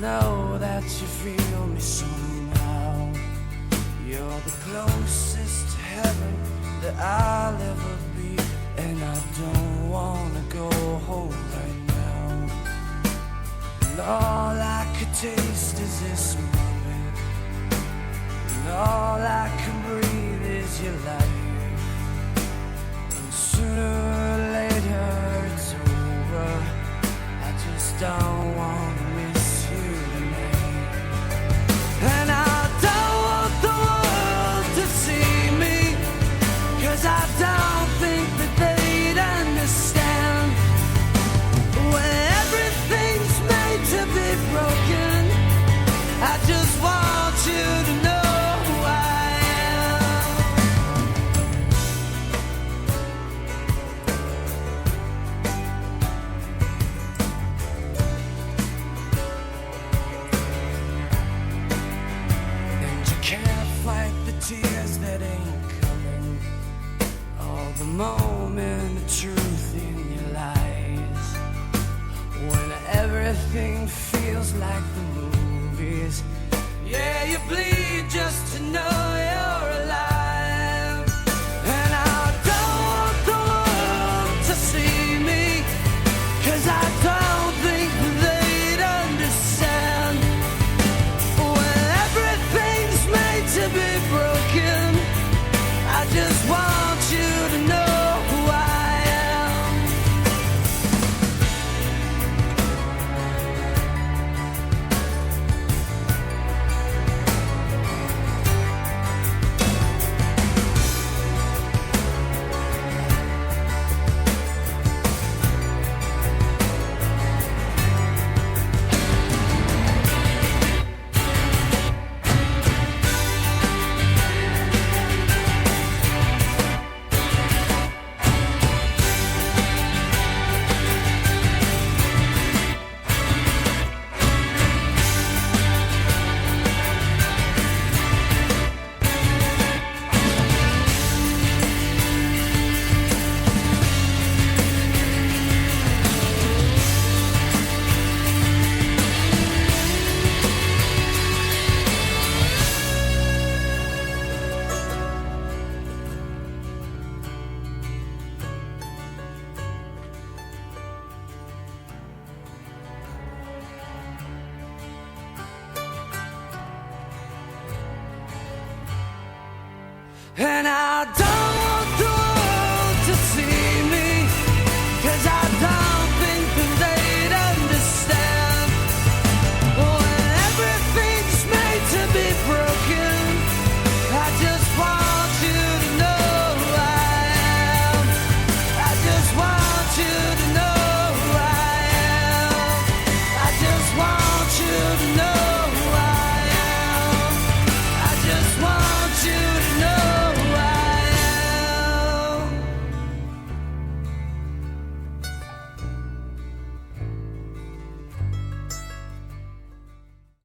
know that you feel me somehow. You're the closest to heaven that I'll ever be, and I don't wanna go home right now. And all I could taste is this moment, and all I can breathe is your life. And sooner or later it's over. I just don't wanna miss you tonight. And I don't want the world to see me, 'cause I don't think that they'd understand. When everything's made to be broken, I just want you to know who I am. And you can't fight the tears that ain't coming, all the moment of truth in your lies. When everything feels like the movies, yeah, you bleed just to know you're alive. And I don't want the world to see me, 'cause I don't think they'd understand. When everything's made to be broken, I just want you to know who I am. And I don't